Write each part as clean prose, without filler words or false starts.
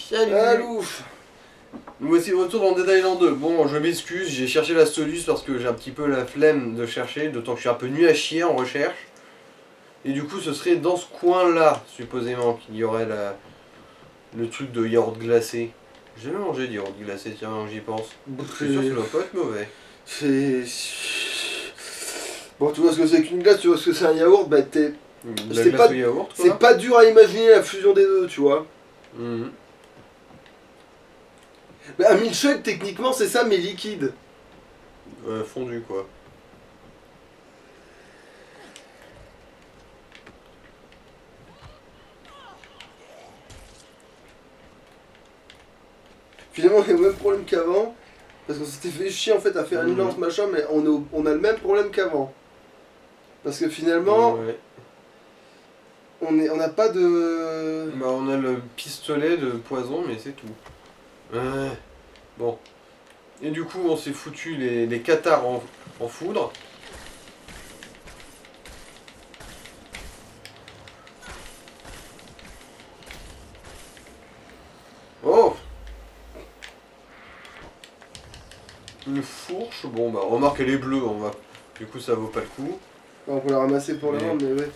Salut. Alouf. Nous voici de retour dans Dead Island 2. Bon, je m'excuse, j'ai cherché la soluce parce que j'ai un petit peu la flemme de chercher, d'autant que je suis un peu nul à chier en recherche. Et du coup, ce serait dans ce coin-là, supposément, qu'il y aurait le truc de yaourt glacé. J'ai jamais mangé de yaourt glacé, tiens, j'y pense. Je suis sûr que ça doit pas être mauvais. C'est... Bon, tu vois ce que c'est qu'une glace, tu vois ce que c'est un yaourt, bah t'es... De la C'est glace pas- au yaourt, quoi. C'est pas dur à imaginer la fusion des deux, tu vois. Mhm. Mais un milkshake, techniquement, c'est ça, mais liquide. Fondu, quoi. Finalement, on a le même problème qu'avant. Parce qu'on s'était fait chier en fait à faire une lance machin, mais on a le même problème qu'avant. Parce que finalement, Ouais. on n'a pas de... Bah, on a le pistolet de poison, mais c'est tout. Bon. Et du coup, on s'est foutu les cathares en foudre. Oh! Une fourche, bon bah remarque elle est bleue, du coup ça vaut pas le coup. On peut la ramasser pour la Mais- vendre, mais ouais.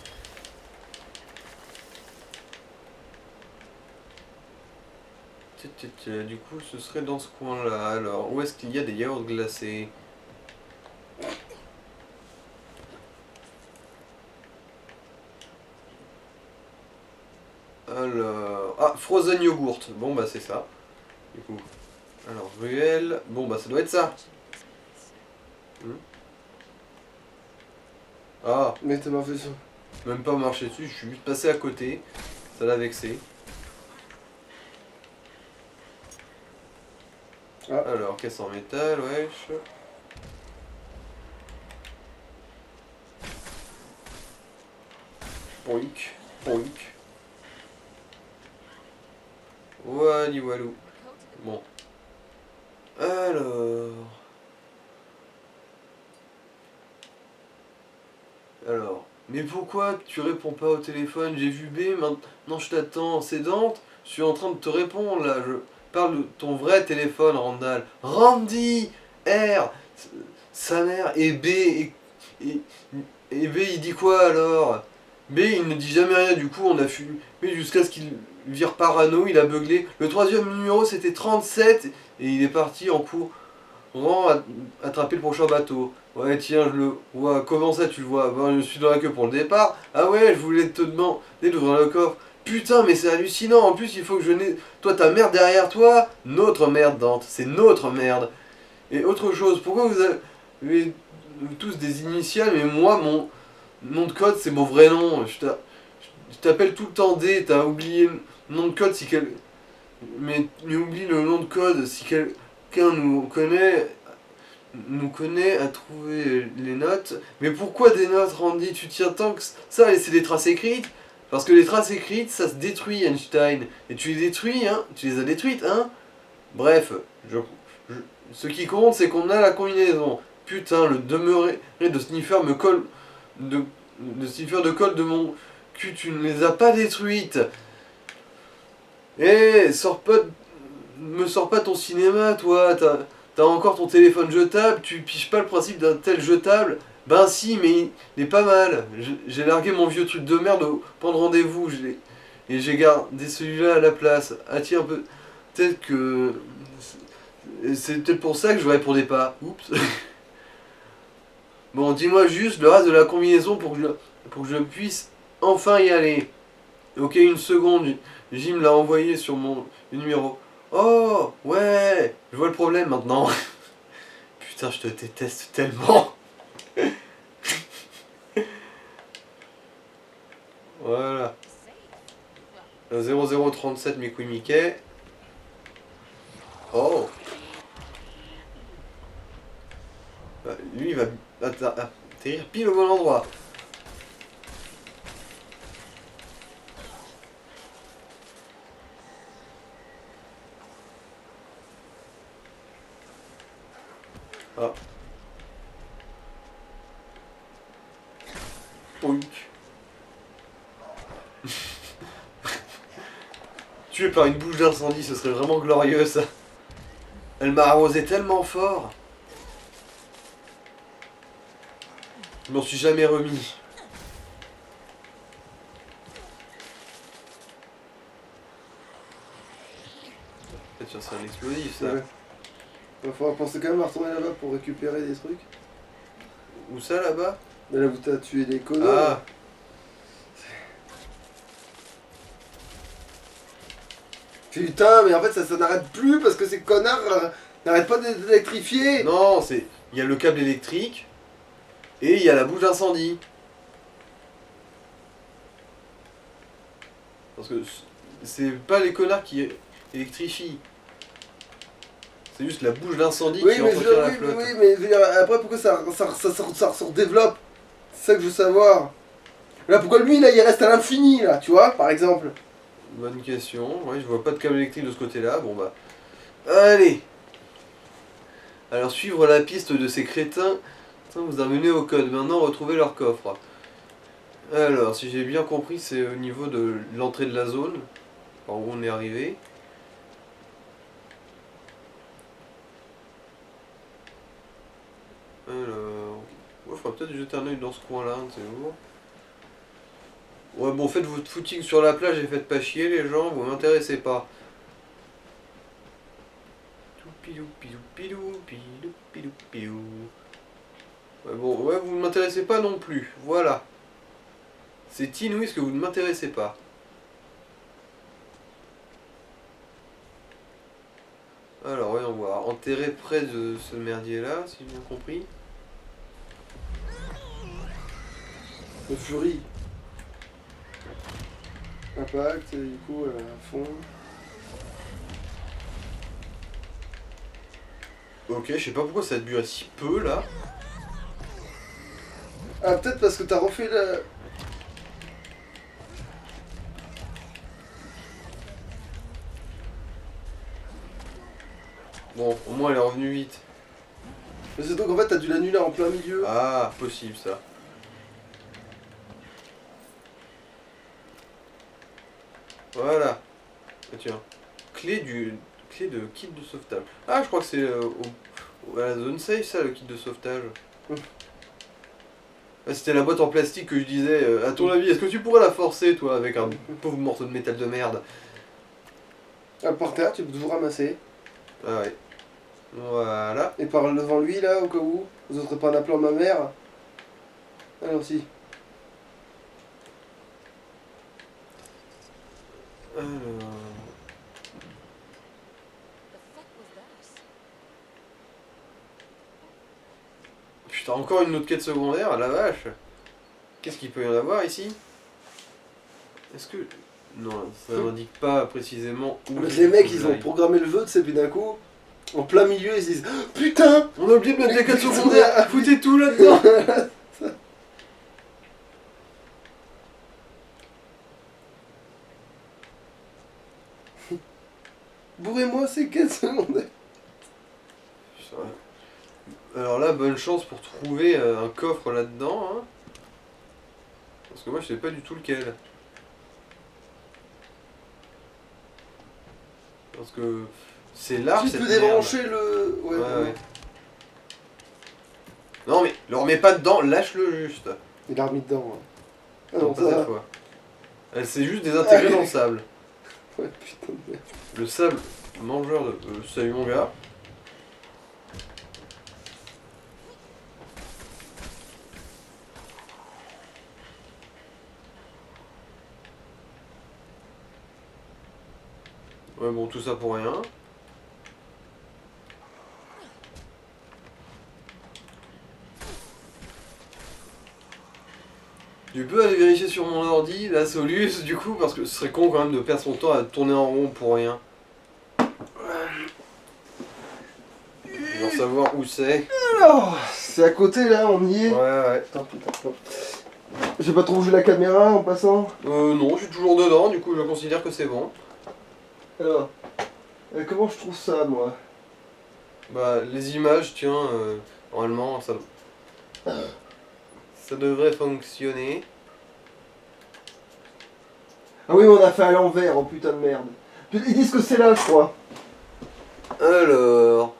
Du coup ce serait dans ce coin là. Alors où est-ce qu'il y a des yaourts glacés? Alors... Ah, frozen yogurt, bon bah c'est ça. Du coup. Alors ruelle, bon bah ça doit être ça. Ah, Mais t'as pas fait ça. même pas marché dessus, je suis juste passé à côté. Ça l'a vexé. Ah. Alors, caisse en métal, wesh. Poink, poink. Wally walou. Bon. Alors. Mais pourquoi tu réponds pas au téléphone? J'ai vu B, maintenant je t'attends. C'est Dante, je suis en train de te répondre là. Je parle de ton vrai téléphone, Randall. Randy R sa mère et B et, et B il dit quoi alors? B il ne dit jamais rien, du coup on a fumé jusqu'à ce qu'il vire parano, il a beuglé. Le troisième numéro c'était 37 et il est parti en courant attraper le prochain bateau. Ouais tiens je le vois, comment ça tu le vois? Ben, je suis dans la queue pour le départ. Ah ouais je voulais te demander d'ouvrir le coffre. Putain mais c'est hallucinant, en plus il faut que je n'ai... Toi ta merde derrière toi? Notre merde Dante, c'est notre merde. Et autre chose, pourquoi vous avez tous des initiales mais moi mon nom de code c'est mon vrai nom. Je t'appelle tout le temps D, t'as oublié le nom de code si quel... Mais oublie le nom de code si quelqu'un nous connaît à trouver les notes. Mais pourquoi des notes, Randy? Tu tiens tant que ça à laisser des traces écrites? Parce que les traces écrites, ça se détruit, Einstein. Et tu les détruis, hein? Tu les as détruites, hein? Bref, ce qui compte, c'est qu'on a la combinaison. Putain, le demeuré de sniffer me colle... de sniffer de colle de mon cul, tu ne les as pas détruites. Eh, me sors pas ton cinéma, toi. T'as encore ton téléphone jetable, tu piges pas le principe d'un tel jetable. Ben si, mais il est pas mal. J'ai largué mon vieux truc de merde au point de rendez-vous. Et j'ai gardé celui-là à la place. Ah tiens, peut-être que... C'est peut-être pour ça que je répondais pas. Oups. Bon, dis-moi juste le reste de la combinaison pour que je puisse enfin y aller. Ok, une seconde. Jim l'a envoyé sur mon numéro. Oh, ouais, je vois le problème maintenant. Putain, je te déteste tellement. Voilà. 0037 Mikui Mickey. Oh. Lui, il va atterrir pile au bon endroit. Ah. Poink. Tué par une bouche d'incendie, ce serait vraiment glorieux ça. Elle m'a arrosé tellement fort. Je m'en suis jamais remis. Tiens, c'est un explosif ça. Ouais. Il va falloir penser quand même à retourner là-bas pour récupérer des trucs. Où ça là-bas? Mais là où t'as tué des connards. Ah. Putain, mais en fait ça n'arrête plus parce que ces connards n'arrêtent pas d'électrifier. Non, c'est. Il y a le câble électrique et il y a la bouche d'incendie. Parce que c'est pas les connards qui électrifient. C'est juste la bouche d'incendie Oui, qui mais entretient la oui, flotte. oui, mais je veux dire, après pourquoi ça se redéveloppe? C'est ça que je veux savoir. Là pourquoi lui là il reste à l'infini là, tu vois, par exemple. Bonne question. Ouais, je vois pas de câble électrique de ce côté-là. Bon bah. Allez. Alors suivre la piste de ces crétins vous a mené au code. Maintenant retrouvez leur coffre. Alors, si j'ai bien compris, c'est au niveau de l'entrée de la zone, par où on est arrivé. Alors, il faudra peut-être jeter un oeil dans ce coin-là, c'est où. Ouais, bon, faites votre footing sur la plage et faites pas chier les gens, vous m'intéressez pas. Pilou, pilou, pilou, pilou, pilou, pilou. Ouais, bon, ouais, vous ne m'intéressez pas non plus, voilà. C'est inouï ce que vous ne m'intéressez pas. Alors, voyons voir. Enterré près de ce merdier-là, si j'ai bien compris. Le Fury. Impact, et du coup, à fond. Ok, je sais pas pourquoi ça a duré si peu, là. Ah, peut-être parce que t'as refait la... Bon, au moins elle est revenue vite. Mais c'est donc en fait t'as dû l'annuler en plein milieu. Ah, possible ça. Voilà. Ah, tiens. Clé de kit de sauvetage. Ah, je crois que c'est à la zone safe ça, le kit de sauvetage. Ah, c'était la boîte en plastique que je disais. À ton avis, est-ce que tu pourrais la forcer, toi, avec un pauvre morceau de métal de merde? Ah, par terre, tu peux tout ramasser. Ah ouais. Voilà. Et par devant lui là, au cas où. Vous n'oserez pas en appelant ma mère. Alors si. Alors... Putain, encore une autre quête secondaire, la vache. Qu'est-ce qu'il peut y en avoir ici? Est-ce que... Non, ça n'indique pas précisément où... Les mecs, ils ont programmé le jeu, tu sais, puis d'un coup, en plein milieu, ils se disent putain, on a oublié de mettre les quêtes secondaires. Foutez tout là-dedans. bourrez-moi ces quêtes secondaires. Alors là, bonne chance pour trouver un coffre là-dedans. Hein. Parce que moi, je sais pas du tout lequel. Parce que c'est large. Tu peux débrancher le... Ouais, ouais. Non mais, le remets pas dedans, lâche-le juste. Il a remis dedans. Hein. Ah Non, non, pas ça... cette fois. Elle s'est juste désintégrée dans le sable. Ouais, putain de merde. Le sable mangeur de... salut mon gars. Ouais bon, tout ça pour rien. Tu peux aller vérifier sur mon ordi, la Solus, du coup, parce que ce serait con quand même de perdre son temps à tourner en rond pour rien. Je veux savoir où c'est. Alors, c'est à côté là, on y est. Ouais. Attends, putain. J'ai pas trop bougé la caméra en passant. Non, je suis toujours dedans, du coup je considère que c'est bon. Alors, comment je trouve ça moi? Bah, les images, tiens, normalement, ça devrait fonctionner. Ah oui, mais on a fait à l'envers, oh putain de merde. Ils disent que c'est là, je crois. Alors...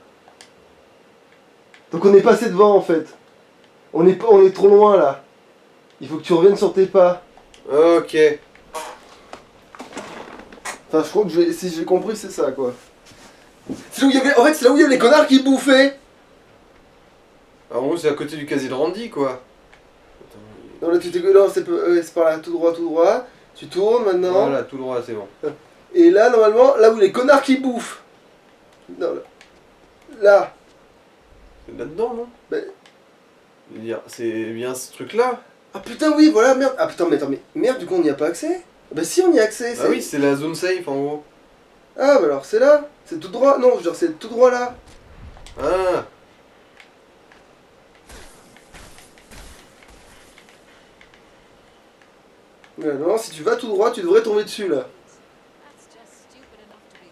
Donc on est passé devant en fait. On est trop loin là. Il faut que tu reviennes sur tes pas. Ok. Enfin, je crois que si j'ai compris, c'est ça quoi. C'est là où il y avait... En fait, c'est là où il y avait les connards qui bouffaient. Alors, en gros, c'est à côté du casier de Randy, quoi. Non, là, tu t'es... Non, c'est par là, tout droit, tout droit. Tu tournes maintenant. Voilà, tout droit, c'est bon. Et là, normalement, là où les connards qui bouffent. Non, là. C'est là-dedans, non? Ben... Je veux dire, c'est bien ce truc-là. Ah putain, oui, voilà, merde. Ah putain, mais attends, mais merde, du coup, on n'y a pas accès? Bah si, on y a accès. Ah oui, c'est la zone safe, en gros. Ah, bah alors, c'est là. C'est tout droit. Non, je veux dire, c'est tout droit là. Ah. Non, si tu vas tout droit, tu devrais tomber dessus là.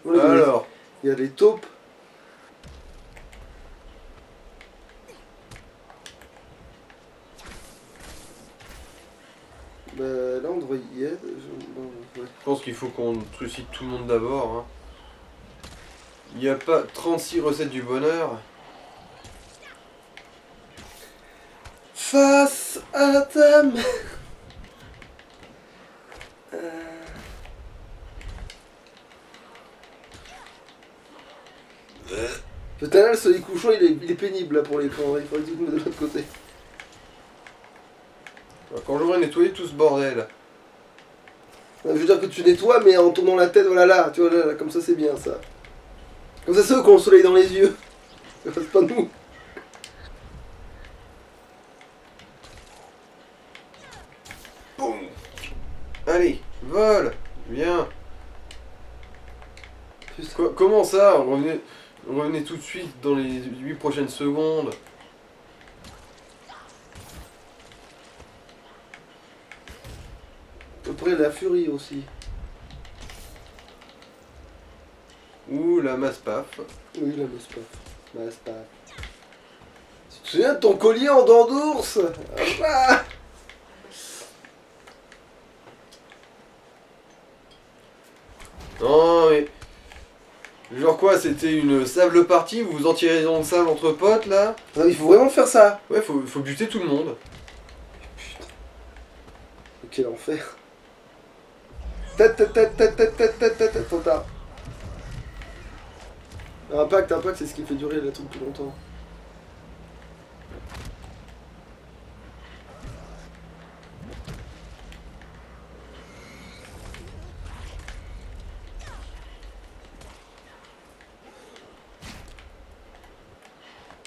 Voilà, Alors. il y a les taupes. Bah là on devrait y être. Ouais. Je pense qu'il faut qu'on trucide tout le monde d'abord. Hein. Il n'y a pas 36 recettes du bonheur. Face à ta mère. Putain là le soleil couchant il est pénible là pour les prendre, il faudrait tout mettre de l'autre côté. Quand j'aurai nettoyé tout ce bordel. Je veux dire que tu nettoies mais en tournant la tête, voilà là, tu vois là, comme ça c'est bien ça. Comme ça c'est eux qui ont le soleil dans les yeux. C'est pas nous. Boum. Allez, vole. Viens. Comment ça? Revenez tout de suite dans les 8 prochaines secondes. Après la furie aussi. Ouh, la masse paf. Oui la masse paf. Tu te souviens de ton collier en dents d'ours? Ah. Non mais... Genre quoi, c'était une sable partie, vous vous en tirez dans le sable entre potes là? Non, il faut vraiment faire ça. Ouais, faut buter tout le monde. Putain. Quel enfer. Tête, trop tard. Impact, c'est ce qui fait durer le truc plus longtemps.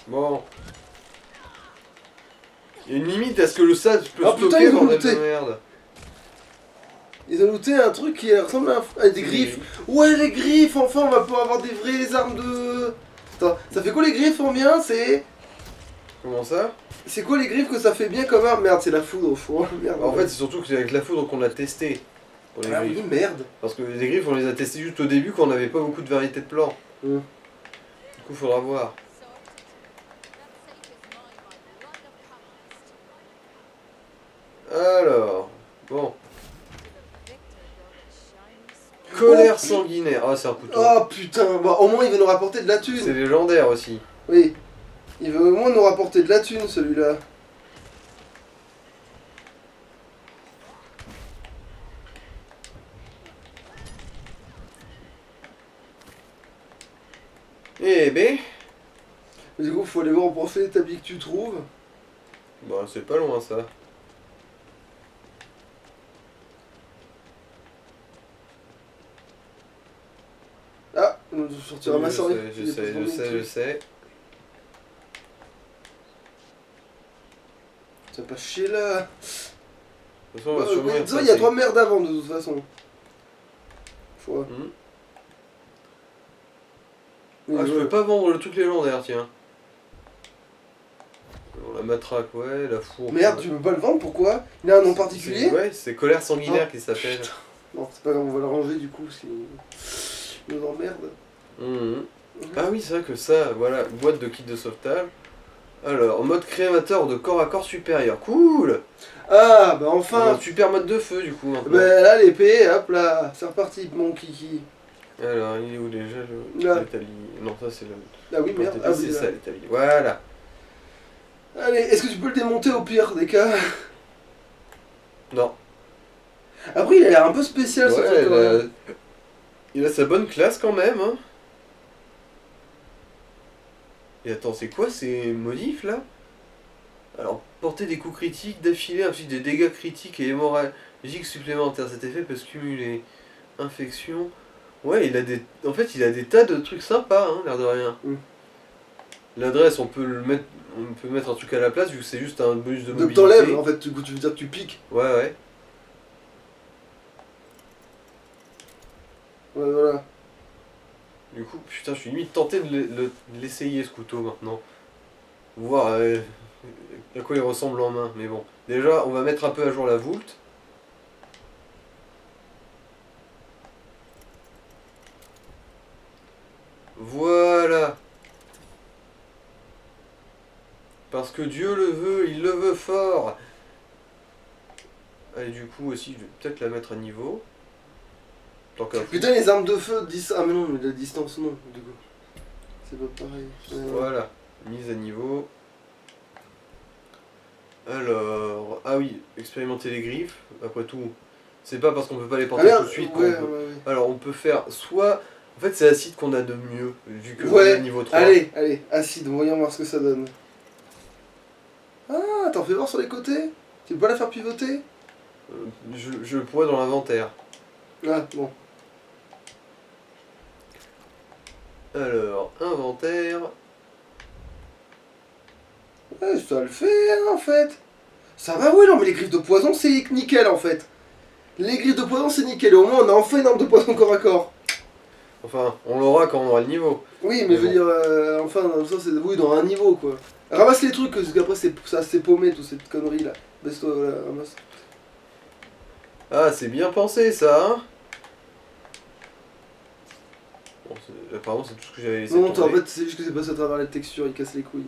Bon. Il y a une limite à ce que le sable peut Ah, putain, stocker, ils ont bordel de looté. merde. Ils ont looté un truc qui ressemble à des griffes. Ouais, les griffes, enfin, on va pouvoir avoir des vraies armes de... Attends, ça fait quoi les griffes en bien? Comment ça? C'est quoi les griffes que ça fait bien comme arme? Merde, c'est la foudre au fond. Merde. En fait, c'est surtout que c'est avec la foudre qu'on l'a testé. Pour les Ah griffes. oui, merde. Parce que les griffes, on les a testés juste au début quand on n'avait pas beaucoup de variétés de plans. Du coup, faudra voir. Alors, bon. Colère sanguinaire. Ah, c'est un couteau. Oh putain, bah, au moins il va nous rapporter de la C'est thune. légendaire aussi. Oui. Il va au moins nous rapporter de la thune celui-là. Eh ben. Du coup, faut aller voir au profil établi que tu trouves. Bah, c'est pas loin ça. Ah, on sortira ma soeur. Je sais. Ça va pas chier là. De toute façon, on va sûrement y Il y a repasser. 3 merdes avant de toute façon. Faut... Ah, je peux pas vendre le truc légendaire, tiens. Alors, la matraque, ouais, la fourche. Merde, tu peux pas le vendre, pourquoi? Il a un nom particulier? Ouais, c'est colère sanguinaire Oh, qui s'appelle. putain. Non, c'est pas grave, on va le ranger du coup, sinon... Il nous emmerde. Ah oui, c'est vrai que ça, voilà, boîte de kit de sauvetage. Alors, mode créateur de corps à corps supérieur. Cool! Ah, bah enfin! Un super mode de feu, du coup, maintenant. Bah là, l'épée, hop là, c'est reparti, mon kiki. Alors, il est où déjà Là. l'établi? Non, ça c'est le. Ah oui, merde. Ah C'est oui, là. ça l'établi. Voilà. Allez, est-ce que tu peux le démonter au pire des cas? Non. Après, il a l'air un peu spécial ce truc Ouais, quand même. il a sa bonne classe quand même, hein. Et attends, c'est quoi ces modifs là? Alors, porter des coups critiques d'affilée inflige des dégâts critiques et hémorragiques supplémentaires. Cet effet peut se cumuler. Infection. Ouais, il a des. En fait, il a des tas de trucs sympas, hein, l'air de rien. Mm. L'adresse, on peut le mettre. On peut mettre un truc à la place vu que c'est juste un bonus de Donc mobilité. t'enlèves, en fait, tu veux dire que tu piques. Ouais, ouais. Ouais, voilà. Du coup, putain, je suis limite tenté de l'essayer ce couteau maintenant. Voir à quoi il ressemble en main. Mais bon, déjà, on va mettre un peu à jour la voulte. Voilà. Parce que Dieu le veut, il le veut fort. Allez, du coup aussi, je vais peut-être la mettre à niveau. Tant qu'à Putain, les armes de feu, 10. Ah, mais non, mais la distance, non, du coup. C'est pas pareil. Voilà, mise à niveau. Alors, ah oui, expérimenter les griffes, après tout, c'est pas parce qu'on peut pas les porter Ah, tout de suite qu'on ouais, peut. ouais, Alors on peut faire soit. En fait c'est acide qu'on a de mieux, vu que ouais. on est Ouais, à niveau 3. allez, acide, voyons voir ce que ça donne. Ah, t'en fais voir sur les côtés? Tu peux pas la faire pivoter? Je le pourrais dans l'inventaire. Ah, bon. Alors, inventaire. Ouais, ça le fait, hein, en fait. Ça va, oui, non, mais les griffes de poison, c'est nickel, en fait. Les griffes de poison, c'est nickel. Au moins, on a enfin une arme de poison corps à corps. Enfin, on l'aura quand on aura le niveau. Oui, mais Mais je veux bon. dire, enfin, ça, c'est oui, dans un niveau, quoi. Ramasse les trucs, parce qu'après, ça c'est paumé, toute cette connerie, là. Baisse-toi, voilà, ramasse. Ah, c'est bien pensé ça, hein. Bon, apparemment c'est tout ce que j'avais laissé Non, en tomber. fait, c'est juste que c'est passé à travers les textures, il casse les couilles.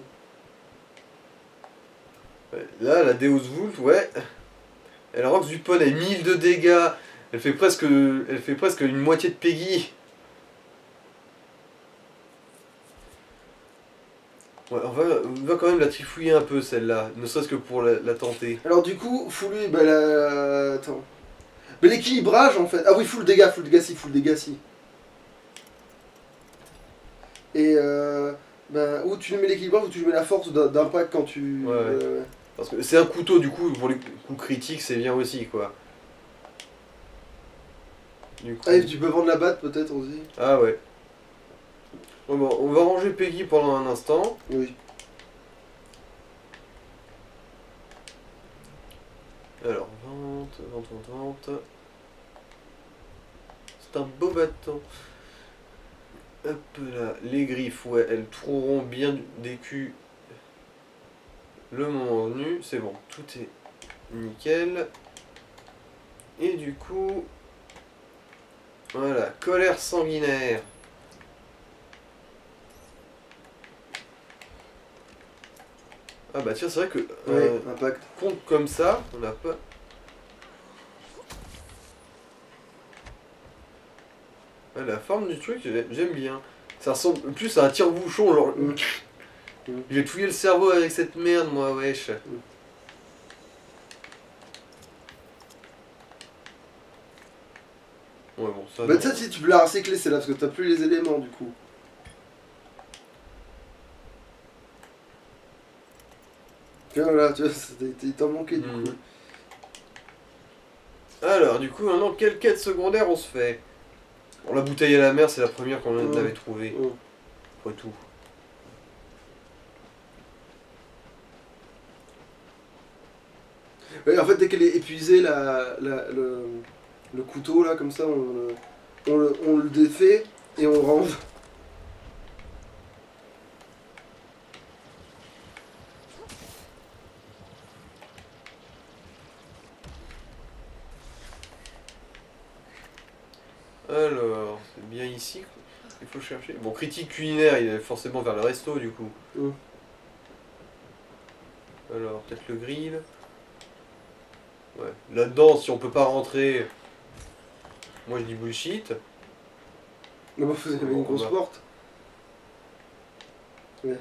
Ouais, là, la Deus Vult, ouais. Elle rock du poney, 1000 de dégâts. Elle fait presque une moitié de Peggy. Ouais, on va quand même la trifouiller un peu celle-là, ne serait-ce que pour la tenter. Alors, du coup, full, bah, la. Attends. Mais l'équilibrage, en fait. Ah oui, full dégâts, full dégâts, si. Et ben, où tu lui mets l'équilibrage, où tu lui mets la force d'impact quand tu. Ouais, ouais. Parce que c'est un couteau, du coup, pour les coups critiques, c'est bien aussi, quoi. Du coup... Ah, et tu peux vendre la batte peut-être aussi. Ah ouais. Bon, on va ranger Peggy pendant un instant. Oui. Alors, vente. C'est un beau bâton. Hop là, les griffes, ouais, elles trouveront bien des culs le moment venu. C'est bon, tout est nickel. Et du coup, voilà, colère sanguinaire. Ah bah tiens, c'est vrai que Ouais, impact. compte comme ça, on n'a pas... Ah, la forme du truc, j'aime bien. Ça ressemble plus à un tire-bouchon, genre... Mm. J'ai touillé le cerveau avec cette merde, moi, wesh. Ouais, bon, ça... Bah, non. tu sais, si tu peux la recycler, c'est là, parce que t'as plus les éléments, du coup. Et voilà, tu vois, il t'en manquait, du Mm. coup. Alors, du coup, maintenant, quelle quête secondaire on se fait? Bon, la bouteille à la mer, c'est la première qu'on avait trouvée. Mm. Après tout. Ouais, en fait, dès qu'elle est épuisée, le couteau, là, comme ça, on le défait et on range. Alors, c'est bien ici qu'il faut chercher. Bon, critique culinaire, il est forcément vers le resto, du coup. Mm. Alors, peut-être le grill. Ouais. Là-dedans, si on peut pas rentrer, moi je dis bullshit. Non, vous avez une grosse porte. Ouais.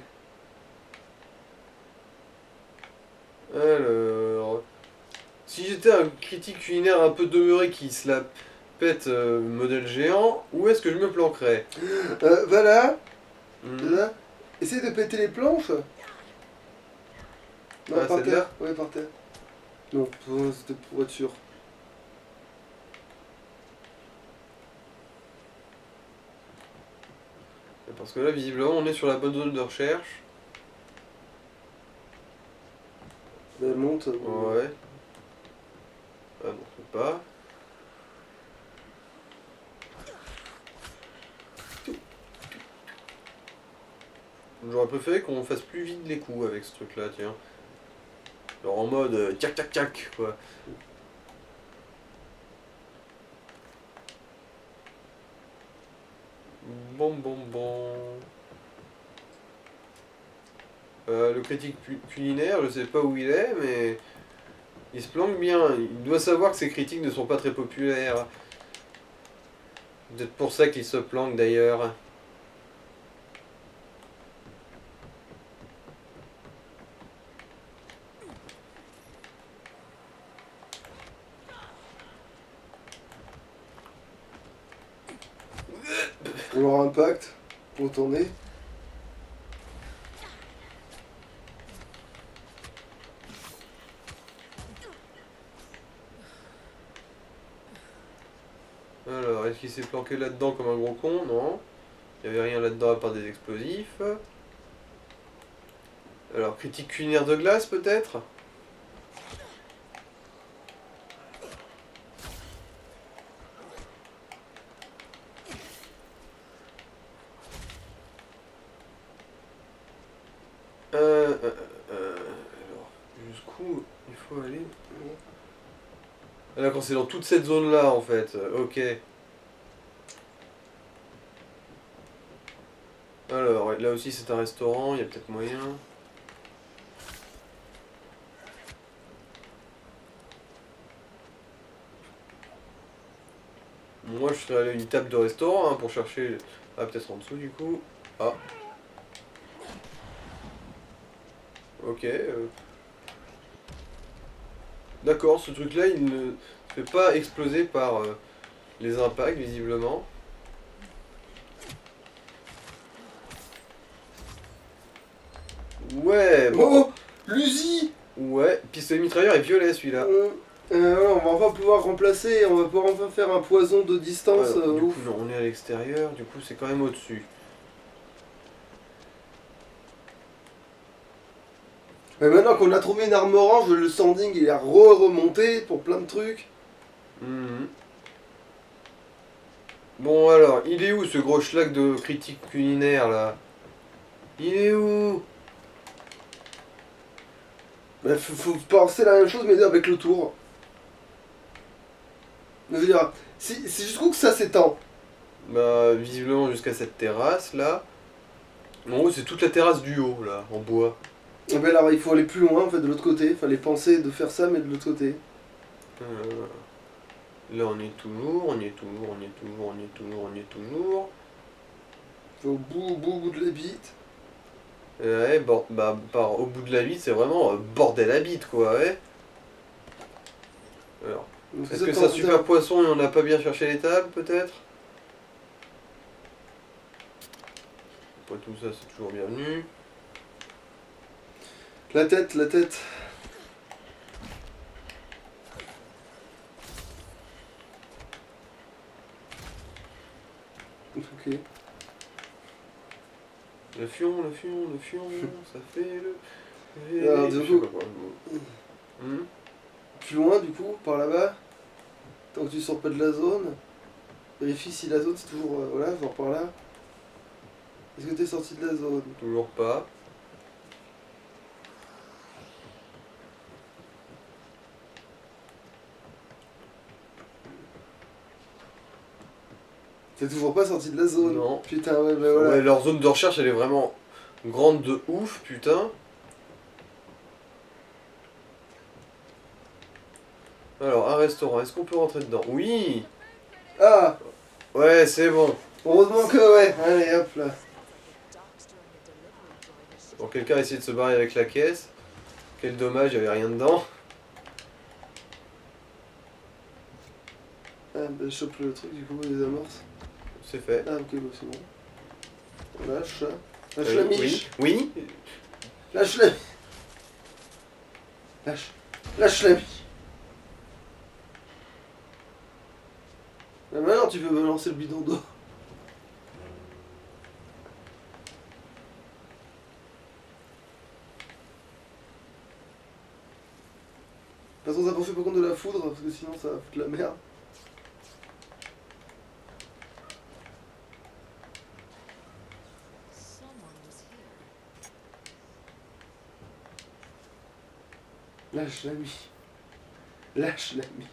Alors... Si j'étais un critique culinaire un peu demeuré qui se la pète modèle géant, où est-ce que je me planquerais? Va là, Mhm. là. Essaye de péter les planches. Non, Ah, par celle-là? terre. Ouais, par terre. Non, c'était pour être sûr. Parce que là, visiblement, on est sur la bonne zone de recherche. Elle monte. Ouais. Ah non, c'est pas. J'aurais préféré qu'on fasse plus vite les coups avec ce truc-là, tiens. Genre en mode tac tac tac, quoi. Bon, bon, bon. Le critique culinaire, je sais pas où il est, mais il se planque bien. Il doit savoir que ses critiques ne sont pas très populaires. Peut-être pour ça qu'il se planque d'ailleurs. On aura un pacte pour tourner. Alors, est-ce qu'il s'est planqué là-dedans comme un gros con? Non. Il n'y avait rien là-dedans à part des explosifs. Alors, critique culinaire de glace peut-être? Alors, jusqu'où il faut aller? Ah, d'accord, c'est dans toute cette zone-là en fait. Ok. Alors, ouais, là aussi c'est un restaurant, il y a peut-être moyen. Moi je serais allé à une table de restaurant hein, pour chercher. Ah, peut-être en dessous du coup. Ah. Ok. D'accord, ce truc-là il ne se fait pas exploser par les impacts visiblement. Ouais, bon. Oh, l'Uzi. Ouais, pistolet mitrailleur est violet celui-là. Voilà, on va enfin pouvoir remplacer, on va pouvoir enfin faire un poison de distance. Ouais, du Ouf. coup, non, on est à l'extérieur, du coup c'est quand même au-dessus. Mais maintenant qu'on a trouvé une arme orange, le standing il est remonté pour plein de trucs. Mhm. Bon alors, il est où ce gros schlag de critique culinaire là? Il est où? Bah, faut penser la même chose mais avec le tour. Je veux dire, c'est jusqu'où que ça s'étend. Bah, visiblement jusqu'à cette terrasse là. En gros, c'est toute la terrasse du haut là, en bois. Et ben là il faut aller plus loin en fait de l'autre côté. Fallait penser de faire ça mais de l'autre côté. Euh, Là, on est toujours, on y est toujours, on y est toujours, on y est toujours, on y est toujours. Au bout de la bite. Ouais, bah, au bout de la bite, c'est vraiment bordel à bite quoi, ouais. Alors, est-ce que c'est un super poisson et on n'a pas bien cherché les tables peut-être? Après tout ça, c'est toujours bienvenu. La tête, la tête. Ok. Le fion, ça fait le... Alors, Je du sais coup, pas quoi. Hmm. plus loin du coup, par là-bas. Tant que tu sors pas de la zone. Vérifie si la zone c'est toujours. Voilà, genre par là. Est-ce que t'es sorti de la zone? Toujours pas. T'es toujours pas sorti de la zone? Non. Putain, ouais, bah voilà. Ouais, leur zone de recherche, elle est vraiment grande de ouf, putain. Alors, un restaurant, est-ce qu'on peut rentrer dedans? Oui. Ah. Ouais, c'est bon. Heureusement que ouais. Allez, hop là. Bon, quelqu'un a essayé de se barrer avec la caisse. Quel dommage, il n'y avait rien dedans. Ah, bah, je chope le truc, du coup, les amorces. C'est fait. Ah, ok, bon, c'est bon. On lâche ça. Lâche la miche. Oui. Lâche la. Lâche la miche. Ah, maintenant, tu peux me lancer le bidon d'eau. De toute façon, ça profite pas compte de la foudre, parce que sinon ça va foutre la merde. Lâche la miche. Lâche la miche.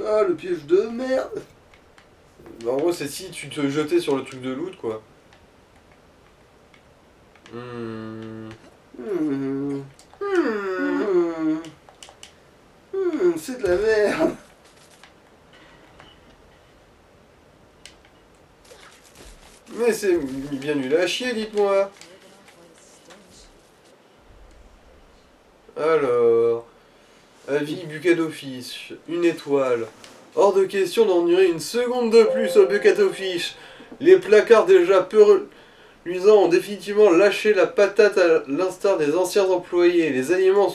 Ah, le piège de merde. En gros, c'est si tu te jetais sur le truc de loot, quoi. C'est de la merde. Mais c'est bien nul à chier, dites-moi. Alors, avis buquet d'office, 1 étoile. Hors de question d'endurer une seconde de plus au bucket of fish. Les placards déjà peu reluisants ont définitivement lâché la patate à l'instar des anciens employés. Les aliments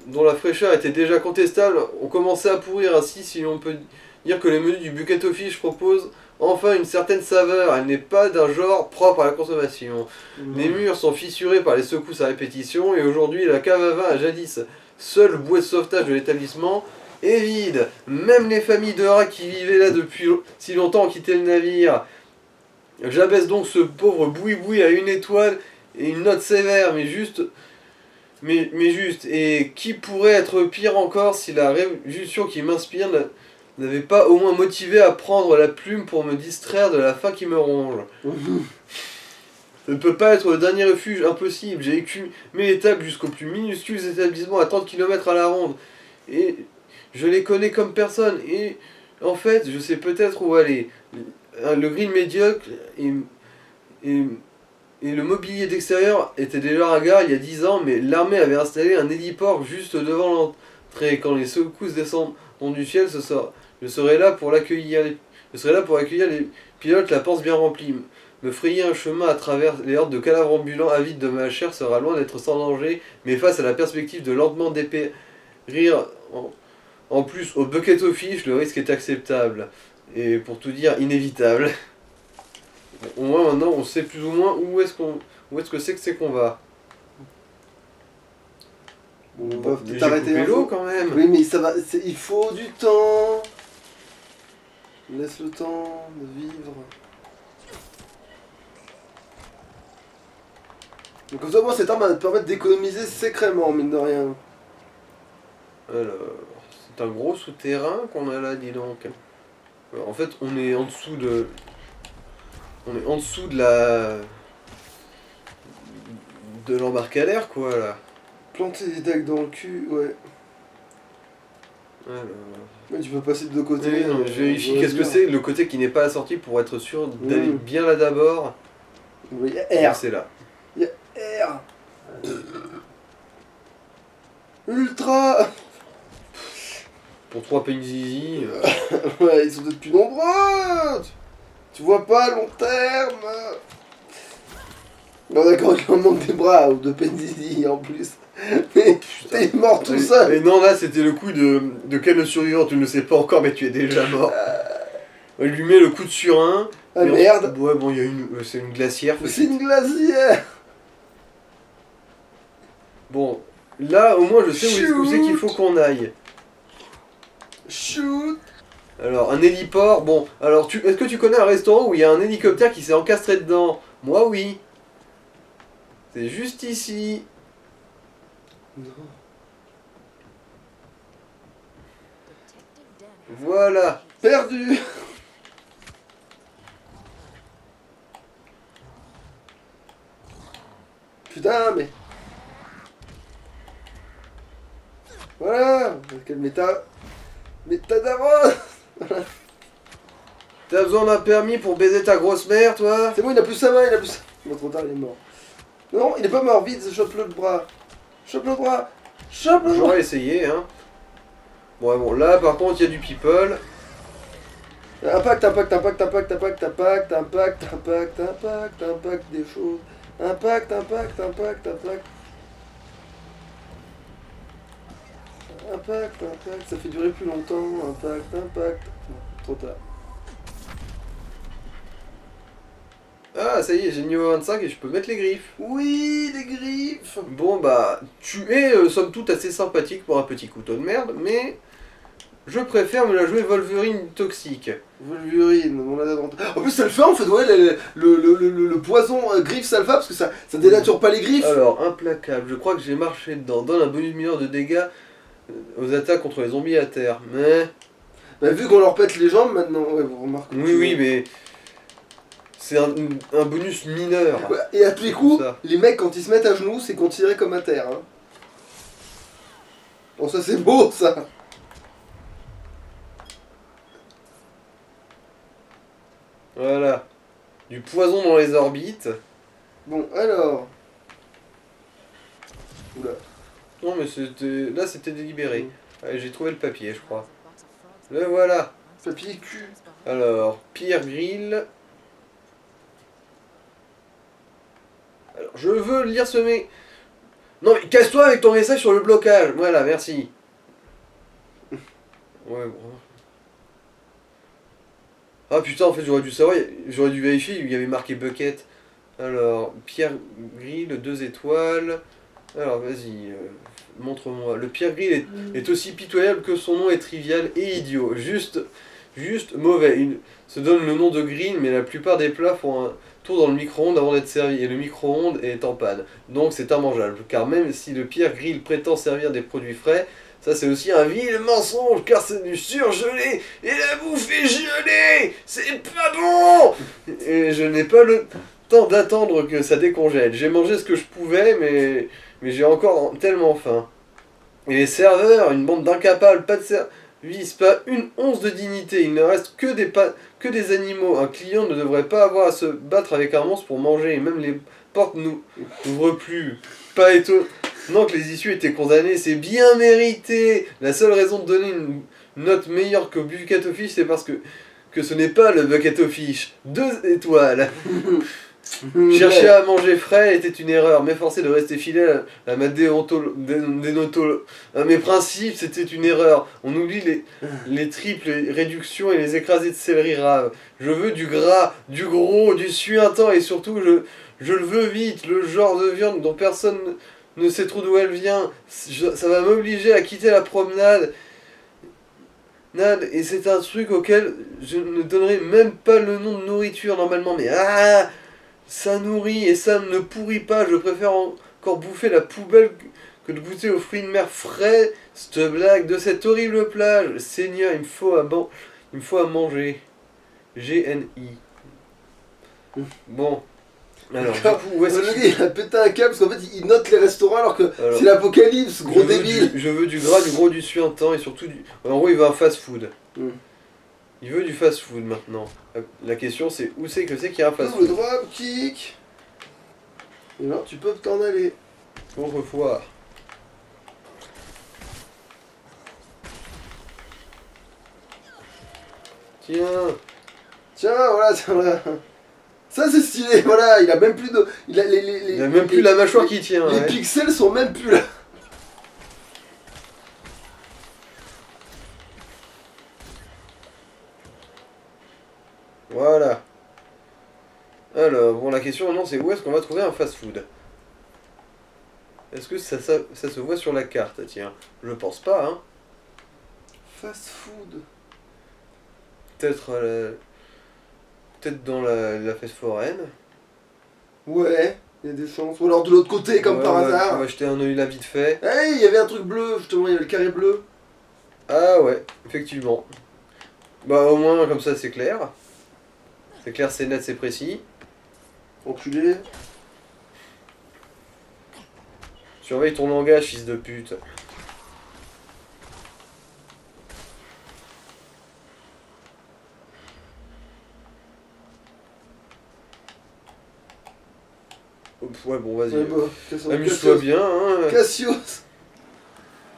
dont la fraîcheur était déjà contestable ont commencé à pourrir. Ainsi, si l'on peut dire que le menu du bucket of fish propose enfin une certaine saveur, elle n'est pas d'un genre propre à la consommation. Les murs sont fissurés par les secousses à répétition et aujourd'hui la cave à vin a jadis seul bouée de sauvetage de l'établissement est vide. Même les familles de rats qui vivaient là depuis si longtemps ont quitté le navire. J'abaisse donc ce pauvre boui-boui à 1 étoile et une note sévère, mais juste. Mais juste. Et qui pourrait être pire encore si la révolution qui m'inspire n'avait pas au moins motivé à prendre la plume pour me distraire de la faim qui me ronge. Ça ne peut pas être le dernier refuge, impossible. J'ai écumé les tables jusqu'aux plus minuscules établissements à 30 km à la ronde. Et je les connais comme personne. Et en fait, je sais peut-être où aller. Le grill médiocre et le mobilier d'extérieur était déjà ringard il y a 10 ans, mais l'armée avait installé un héliport juste devant l'entrée. Quand les secousses descendront du ciel, je serai là pour l'accueillir. Je serai là pour accueillir les pilotes, la panse bien remplie. Me frayer un chemin à travers les hordes de cadavres ambulants avides de ma chair sera loin d'être sans danger, mais face à la perspective de lentement dépérir en plus au bucket of fish, le risque est acceptable. Et pour tout dire, inévitable. Au moins maintenant on sait plus ou moins où est-ce que c'est qu'on va. On Bon, va peut-être j'ai arrêter coupé un l'eau peu. quand même. Oui, mais ça va. Il faut du temps. Laisse le temps de vivre. Donc comme ça, moi, cette arme va te permettre d'économiser sacrément, mine de rien. Alors, c'est un gros souterrain qu'on a là, dis donc. Alors, en fait, on est en dessous de... On est en dessous de la... de l'embarcadère, quoi, là. Planter des dagues dans le cul, ouais. Alors... Mais tu peux passer de deux côtés. Oui, non, je vérifie qu'est-ce que c'est, le côté qui n'est pas assorti pour être sûr d'aller bien là d'abord. Oui, il y a R. C'est là. Il y a R. Ultra. Pour 3 penzizi. Ouais, ils sont peut-être plus nombreux. Tu vois pas à long terme. Non, d'accord, il en manque des bras ou de Penzizi en plus. Mais t'es mort tout seul. Et non, là c'était le coup de quel survivant, tu ne le sais pas encore, mais tu es déjà mort. Il lui met le coup de surin. Ah merde. Ouais, bon, il y a c'est une glacière. C'est une glacière. Bon, là au moins je sais où c'est qu'il faut qu'on aille. Shoot. Alors, un héliport, bon, alors est-ce que tu connais un restaurant où il y a un hélicoptère qui s'est encastré dedans? Moi oui. C'est juste ici. Non. Voilà. Perdu. Putain, mais... Voilà. Quel métadaron. T'as besoin d'un permis pour baiser ta grosse mère, toi? C'est bon, il a plus sa main, il a plus sa... Bon, trop tard, il est mort. Non, il est pas mort, vite, chope-le le bras. Chope le bras. Chope le bras. J'aurais essayé, hein. Bon, là, par contre, il y a du people. Impact des choses. Impact. Ça fait durer plus longtemps. Impact. Non, trop tard. Ah, ça y est, j'ai le niveau 25 et je peux mettre les griffes. Oui, les griffes. Bon, bah, tu es, somme toute, assez sympathique pour un petit couteau de merde, mais... Je préfère me la jouer Wolverine toxique. Wolverine, on a en plus ça le fait en fait, ouais, le poison griffe ça le fait parce que ça dénature pas les griffes. Alors, implacable, je crois que j'ai marché dedans. Donne un bonus mineur de dégâts aux attaques contre les zombies à terre. Mais... Bah vu qu'on leur pète les jambes maintenant, ouais, vous remarquez. Oui, mais... C'est un bonus mineur. Ouais, et à tous les coups, les mecs quand ils se mettent à genoux, c'est considéré comme à terre. Hein. Bon ça c'est beau ça. Voilà. Du poison dans les orbites. Bon, alors... Oula. Non, mais c'était... Là, c'était délibéré. Allez, j'ai trouvé le papier, je crois. Le voilà. Papier cul. Alors, Pierre Grill. Alors, je veux lire ce mec. Non, mais casse-toi avec ton message sur le blocage. Voilà, merci. Ouais, bon. Ah putain, en fait, j'aurais dû savoir, j'aurais dû vérifier, il y avait marqué bucket. Alors, Pierre Grill, 2 étoiles. Alors, vas-y, montre-moi. Le Pierre Grill est aussi pitoyable que son nom est trivial et idiot. Juste mauvais. Il se donne le nom de Grill, mais la plupart des plats font un tour dans le micro-ondes avant d'être servis. Et le micro-ondes est en panne. Donc c'est immangeable. Car même si le Pierre Grill prétend servir des produits frais, ça c'est aussi un vil mensonge, car c'est du surgelé, et la bouffe est gelée, c'est pas bon. Et je n'ai pas le temps d'attendre que ça décongèle. J'ai mangé ce que je pouvais, mais j'ai encore tellement faim. Et les serveurs, une bande d'incapables, pas de service, pas une once de dignité, il ne reste que des animaux. Un client ne devrait pas avoir à se battre avec un monstre pour manger, et même les portes n'ouvrent plus. Pas étonnant que les issues étaient condamnées, c'est bien mérité. La seule raison de donner une note meilleure que Bucket of Fish, c'est parce que ce n'est pas le Bucket of Fish. 2 étoiles. Chercher à manger frais était une erreur. M'efforcer de rester fidèle à ma à mes principes, c'était une erreur. On oublie les triples réductions et les écrasés de céleri rave. Je veux du gras, du gros, du suintant et surtout je le veux vite. Le genre de viande dont personne ne sait trop d'où elle vient. Ça va m'obliger à quitter la promenade. Et c'est un truc auquel je ne donnerai même pas le nom de nourriture normalement. Mais ça nourrit et ça ne pourrit pas. Je préfère encore bouffer la poubelle que de goûter aux fruits de mer frais. Cette blague de cette horrible plage. Seigneur, il me faut à manger. GNI. Bon. Alors, du coup, où est-ce qu'il... Il a pété un câble parce qu'en fait il note les restaurants alors que c'est l'apocalypse, gros débile. Je veux du gras, du gros, du suintant et surtout du... En gros, il veut un fast-food. Il veut du fast-food maintenant. La question c'est où c'est qu'il y a un fast-food. Le drop kick. Et alors tu peux t'en aller. Autrefois. Tiens, voilà. Ça c'est stylé, voilà, il a même plus de... Il a même plus la mâchoire qui tient. Les pixels sont même plus là. Voilà. Alors, bon, la question maintenant c'est où est-ce qu'on va trouver un fast-food? Est-ce que ça se voit sur la carte? Tiens, je pense pas, hein. Fast-food. Peut-être dans la fête foraine. Ouais, il y a des chances. Ou alors de l'autre côté, comme par hasard. On va jeter un œil là vite fait. Hey, il y avait un truc bleu, justement, il y avait le carré bleu. Ah ouais, effectivement. Bah au moins comme ça c'est clair. C'est clair, c'est net, c'est précis. Enculé. Surveille ton langage, fils de pute. Ouais, bon, vas-y. Ouais, bah, Amuse-toi bien, hein. Cassius.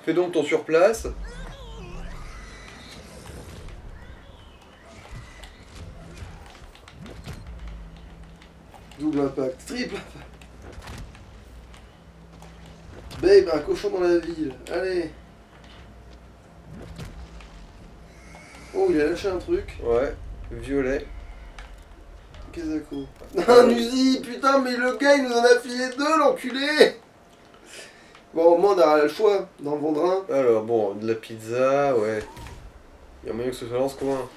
Fais donc ton surplace. Double impact, triple impact. Babe, un cochon dans la ville. Allez. Oh, il a lâché un truc. Ouais, violet. Kezako. Un Uzi, putain, mais le gars, il nous en a filé deux, l'enculé. Bon, au moins, on aura le choix d'en vendre un. Alors, bon, de la pizza, ouais. Il y a moyen que ce soit dans ce coin.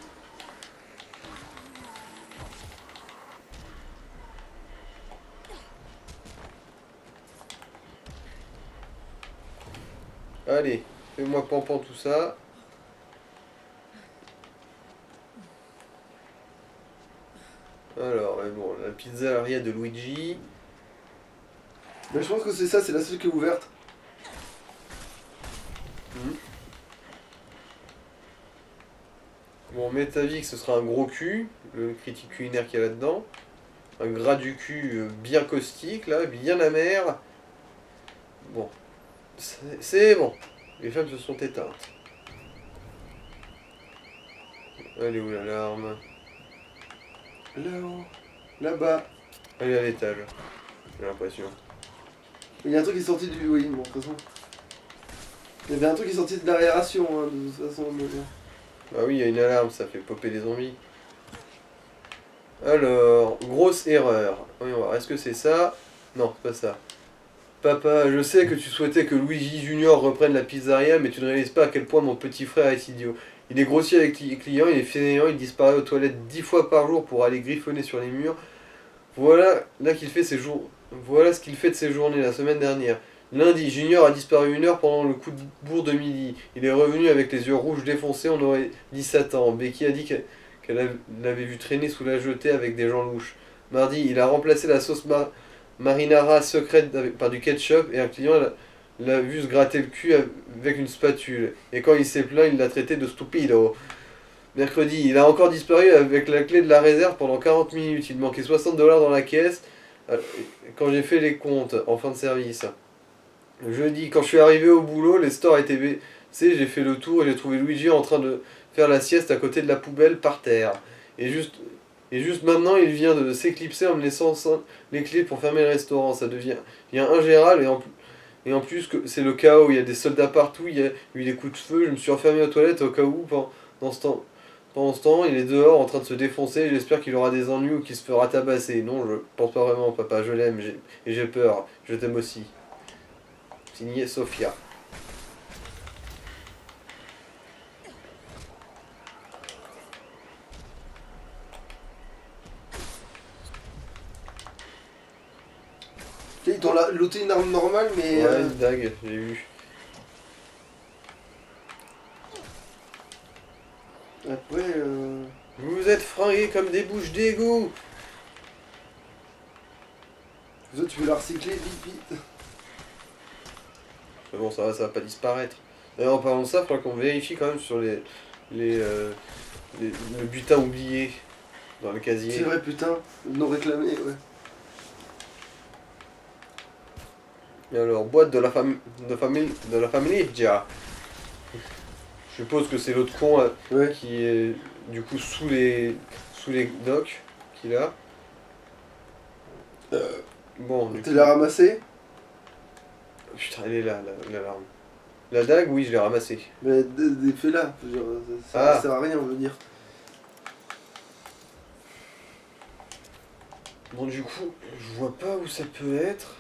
Allez, fais-moi pampan tout ça. Alors, mais bon, la pizzeria de Luigi. Mais je pense que c'est ça, c'est la seule qui est ouverte. Bon, Métavic, ce sera un gros cul, le critique culinaire qu'il y a là-dedans. Un gras du cul bien caustique, là, bien amer. Bon, c'est bon. Les femmes se sont éteintes. Elle est où l'alarme? Là-haut. Là-bas. Elle est à l'étage, j'ai l'impression. Il y a un truc qui est sorti du... Oui, bon, de toute façon. Il y avait un truc qui est sorti de l'aération, hein, de toute façon. Mais... Ah oui, il y a une alarme, ça fait popper des zombies. Alors, grosse erreur. Voyons voir, est-ce que c'est ça? Non, c'est pas ça. Papa, je sais que tu souhaitais que Luigi Junior reprenne la pizzeria, mais tu ne réalises pas à quel point mon petit frère est idiot. Il est grossier avec les clients, il est fainéant, il disparaît aux toilettes 10 fois par jour pour aller griffonner sur les murs. Voilà là qu'il fait ses jours. Voilà ce qu'il fait de ses journées la semaine dernière. Lundi, Junior a disparu 1 heure pendant le coup de bourre de midi. Il est revenu avec les yeux rouges défoncés, on aurait dit Satan. Becky a dit qu'elle l'avait vu traîner sous la jetée avec des gens louches. Mardi, il a remplacé la sauce marinara secrète par du ketchup et un client l'a vu se gratter le cul avec une spatule. Et quand il s'est plaint, il l'a traité de stupido. Mercredi, il a encore disparu avec la clé de la réserve pendant 40 minutes. Il manquait 60 $ dans la caisse quand j'ai fait les comptes en fin de service. Jeudi, quand je suis arrivé au boulot, les stores étaient baissés, j'ai fait le tour et j'ai trouvé Luigi en train de faire la sieste à côté de la poubelle par terre. Et juste maintenant, il vient de s'éclipser en me laissant les clés pour fermer le restaurant. Ça devient ingérable et en plus que c'est le chaos. Il y a des soldats partout, il y a eu des coups de feu. Je me suis enfermé aux toilettes au cas où pendant ce temps, il est dehors en train de se défoncer. J'espère qu'il aura des ennuis ou qu'il se fera tabasser. Non, je pense pas vraiment, papa. Je l'aime et j'ai peur. Je t'aime aussi. Signé Sofia. Ils t'ont loté une arme normale, mais... Ouais, une dague, j'ai vu. Après, Vous êtes fringués comme des bouches d'égout. ça, tu peux la recycler, vite, vite. Mais bon, ça va pas disparaître. D'ailleurs, en parlant de ça, il faudra qu'on vérifie quand même sur le butin oublié dans le casier. C'est vrai, putain, non réclamé, ouais. Et alors, boîte de la famille Gia. Je suppose que c'est l'autre con Ouais. qui est du coup sous les docks qu'il a. Bon, du Tu coup- l'as ramassé? Putain, elle est là, l'alarme. La dague, oui, je l'ai ramassée. Mais fais-la, ça Ah. sert à rien, on veut dire. Bon, du coup, je vois pas où ça peut être.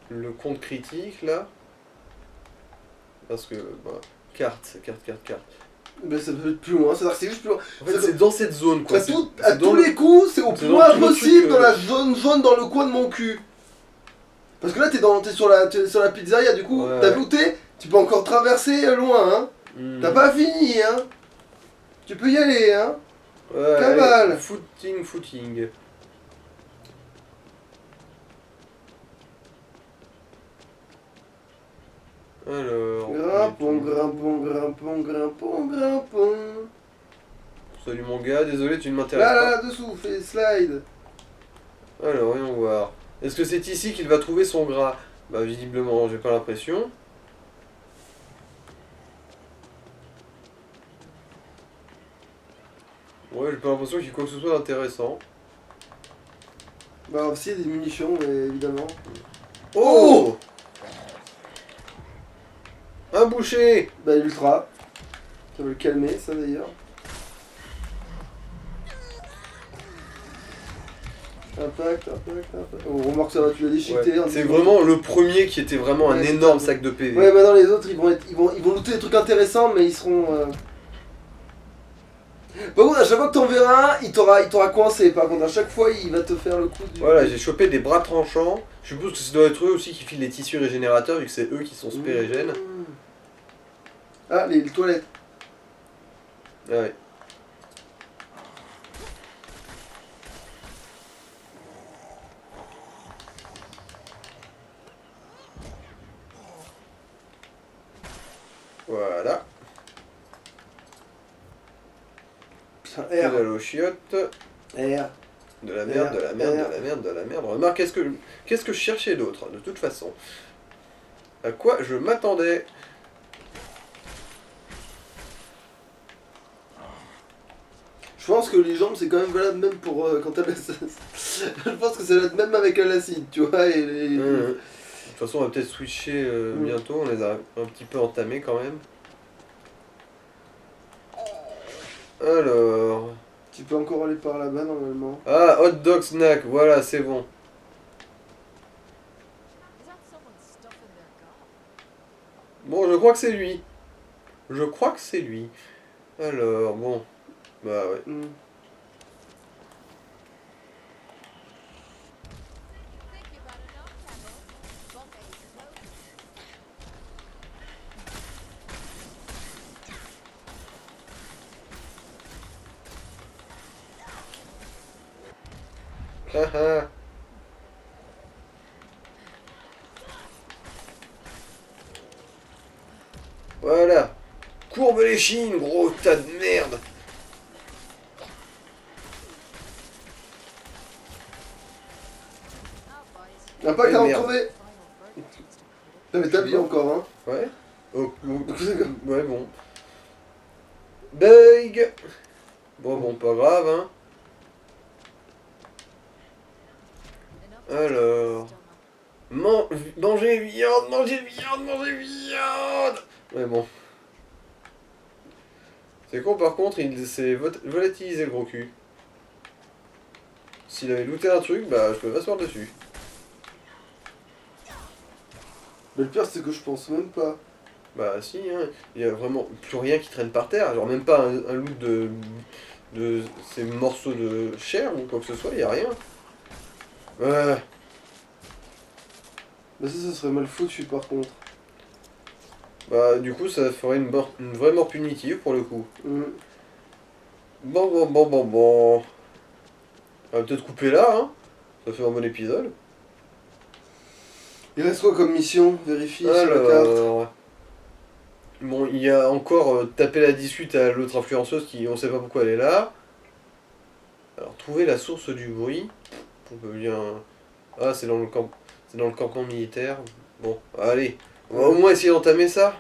Le compte critique, là. Parce que, bah, carte. Mais ça peut être plus loin, c'est-à-dire que c'est juste plus loin. En fait, c'est dans cette zone, quoi. À tous les coups, c'est au c'est point dans tout le possible truc, dans la zone jaune dans le coin de mon cul. Parce que là, t'es sur la pizzeria, du coup, Ouais. t'as vu où t'es? Tu peux encore traverser loin, hein. Hmm. T'as pas fini, hein. Tu peux y aller, hein. Ouais, Cavale. allez, footing. Alors. Grimpons. Salut mon gars, désolé, tu ne m'intéresses Là, pas. là, dessous, fais slide. Alors, voyons voir. Est-ce que c'est ici qu'il va trouver son gras? Bah visiblement, j'ai pas l'impression. Ouais, j'ai pas l'impression qu'il y ait quoi que ce soit d'intéressant. Bah aussi des munitions, mais évidemment. Oh, un boucher. Bah l'ultra. Ça va le calmer ça d'ailleurs. Impact. On remarque ça va, tu l'as déchiqueté. Ouais. C'est vraiment le premier qui était vraiment un Ouais, énorme c'est sac de PV. Ouais, maintenant les autres ils vont looter des trucs intéressants, mais ils seront. Par contre, à chaque fois que t'en verras un, il t'aura coincé. Par contre, à chaque fois, il va te faire le coup du. Voilà, j'ai chopé des bras tranchants. Je suppose que ça doit être eux aussi qui filent les tissus régénérateurs, vu que c'est eux qui sont spérigènes. Ah, les toilettes. Ah ouais. Voilà. Putain, Que R. dalle aux chiottes. R. De la merde, de la merde, de la merde, de la merde. Remarque, qu'est-ce que je cherchais d'autre, de toute façon? À quoi je m'attendais? Je pense que les jambes, c'est quand même valable même pour quand t'as Je pense que ça va être même avec l'acide, tu vois. Et les... De toute façon, on va peut-être switcher bientôt. On les a un petit peu entamés quand même. Alors... Tu peux encore aller par là-bas normalement. Ah, hot dog snack, voilà, c'est bon. Bon, je crois que c'est lui. Je crois que c'est lui. Alors, bon. Bah ouais. Haha. Voilà. Courbe les chines, gros tas de merde. Y'a pas qu'à en merde. crever. Mais t'as bien encore, hein. Ouais. Ouais, bon. Bug. Bon, pas grave, hein. Alors... Manger viande, manger viande, manger viande. Ouais, bon. C'est con, par contre, il s'est volatilisé le gros cul. S'il avait looté un truc, bah je peux m'asseoir dessus. Mais le pire, c'est que je pense même pas. Bah si, hein. Il y a vraiment plus rien qui traîne par terre. Genre même pas un loot de ces morceaux de chair ou quoi que ce soit, il y a rien. Bah ça serait mal foutu par contre. Bah du coup ça ferait une vraie mort punitive pour le coup. Bon. On va peut-être couper là, hein. Ça fait un bon épisode. Il reste quoi comme mission? Vérifie sur la carte. Alors... Bon, il y a encore taper la discute à l'autre influenceuse qui, on sait pas pourquoi elle est là. Alors, trouver la source du bruit. On peut bien... Ah, c'est dans le camp... C'est dans le campement militaire. Bon, allez. On va au moins essayer d'entamer ça.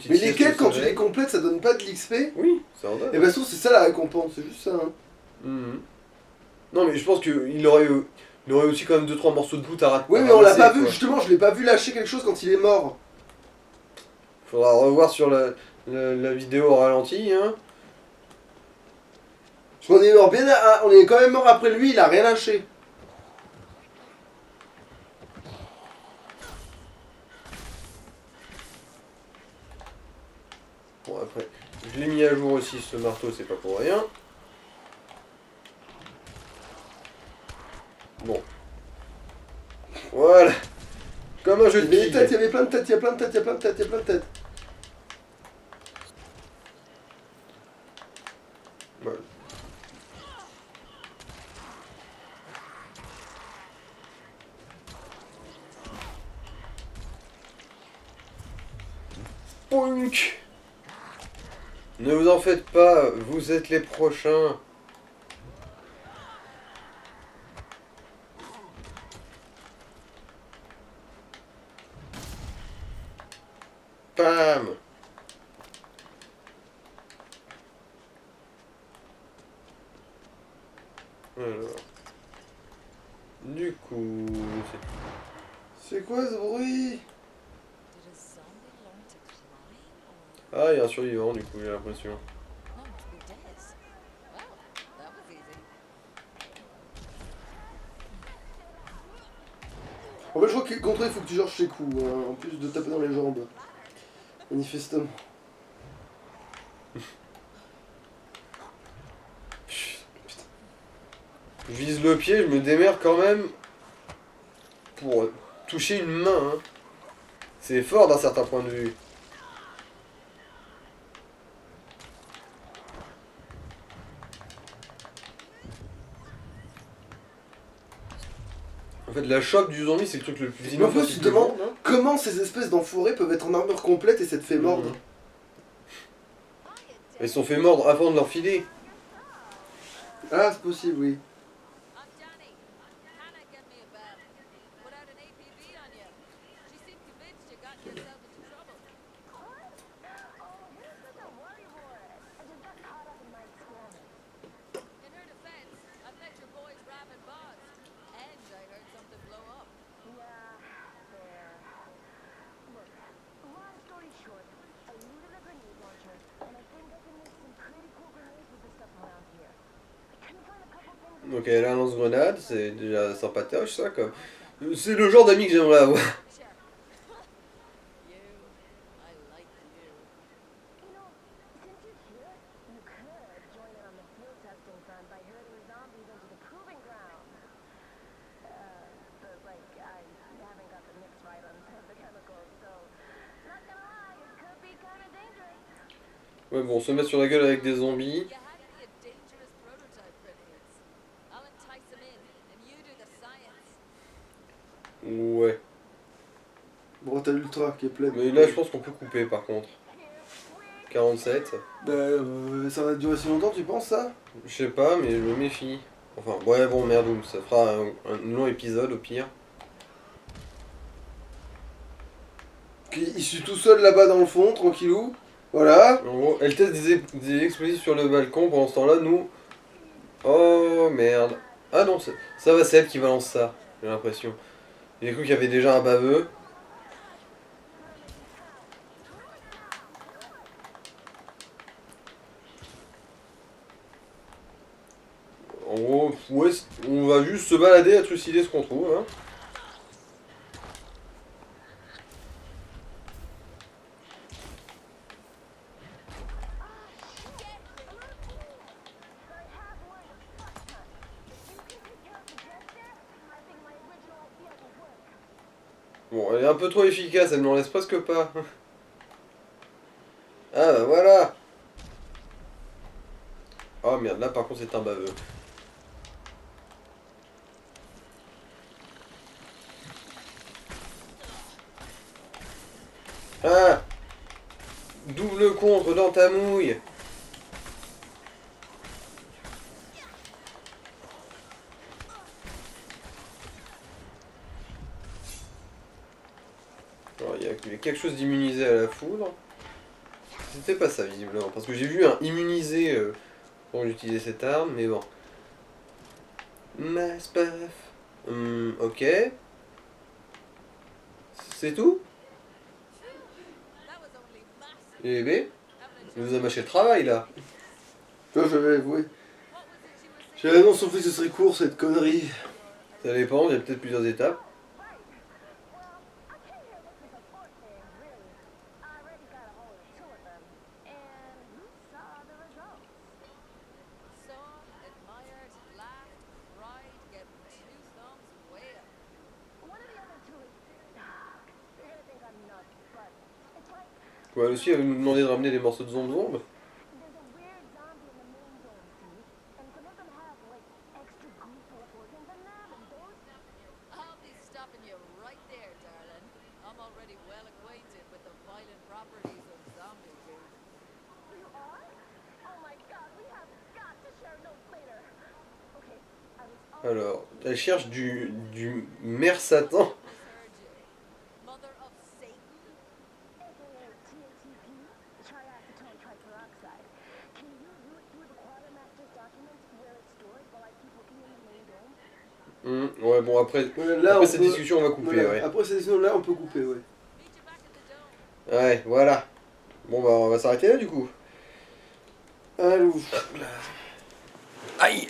Mais les quêtes, quand tu les complètes, ça donne pas de l'XP? Oui, ça en donne. Et bah, c'est ça la récompense, c'est juste ça. Hein. Non, mais je pense qu'il aurait aussi quand même 2-3 morceaux de loot à rater. Oui, mais on l'a pas vu, justement, je l'ai pas vu lâcher quelque chose quand il est mort. Faudra revoir sur la vidéo au ralenti, hein. Parce qu'on est mort on est quand même mort après lui, il a rien lâché. Bon, après, je l'ai mis à jour aussi, ce marteau, c'est pas pour rien. Bon. Voilà. Comme un jeu de Il y avait des quilles. têtes, il y avait plein de têtes, il y a plein de têtes, il y a plein de têtes, il y a plein de têtes. Voilà. Yoink. Ne vous en faites pas, vous êtes les prochains. Pam. Alors. Du coup, C'est quoi ce bruit? ah, il y a un survivant du coup, j'ai l'impression. En fait, je crois que contre il faut que tu cherches tes coups, hein, en plus de taper dans les jambes. Manifestement. Je vise le pied, je me démerde quand même pour toucher une main. Hein. C'est fort d'un certain point de vue. En fait, la chope du zombie, c'est le truc le plus Mais en plus, tu inoffensif te du demandes monde, hein. comment ces espèces d'enfoirés peuvent être en armure complète et ça te fait mordre. Ils se sont fait mordre avant de leur filer. Ah, c'est possible, oui. Donc elle a un lance-grenade, c'est déjà sympatoche ça comme. C'est le genre d'ami que j'aimerais avoir. Ouais bon, se mettre sur la gueule avec des zombies. Ouais. Bon, t'as l'ultra qui est pleine. Mais là je pense qu'on peut couper par contre. 47. Bah, ça va durer si longtemps, tu penses ça? Je sais pas, mais je me méfie. Enfin, ouais, bon, merde, ça fera un long épisode au pire. Il suit tout seul là-bas dans le fond, tranquillou. Voilà. En gros, elle teste des explosifs sur le balcon. Pendant ce temps-là, nous. Oh merde. Ah non, ça va, c'est elle qui balance ça, j'ai l'impression. J'ai cru qu'il y avait déjà un baveux. En gros, ouais, on va juste se balader à trucider ce qu'on trouve. Hein. Bon, elle est un peu trop efficace, elle n'en laisse presque pas. Ah bah voilà. Oh merde, là par contre c'est un baveux. Ah. Double contre dans ta mouille. Alors, il y a quelque chose d'immunisé à la foudre. C'était pas ça visiblement, parce que j'ai vu un immunisé quand j'utilisais cette arme, mais bon. Mass puff. Ok. C'est tout? Et B, il nous a mâché le travail là. Toi, je vais avouer. J'ai raison, son fils, ce serait court cette connerie. Ça dépend, il y a peut-être plusieurs étapes. Ouais, elle aussi, elle nous demandait de ramener des morceaux de zombe. Alors, elle cherche du mère Satan. Mother of Satan. aka TATP, triacetone triperoxide. Can you root through the quartermaster's documents where it's stored while I keep looking in the main dome? Ouais, bon, après, Là, après on cette peut- discussion, on va couper, voilà. ouais. Après cette discussion-là, on peut couper, ouais. Meet you back at the dome. Ouais, voilà. Bon, bah, on va s'arrêter là, du coup. Allô. Aïe.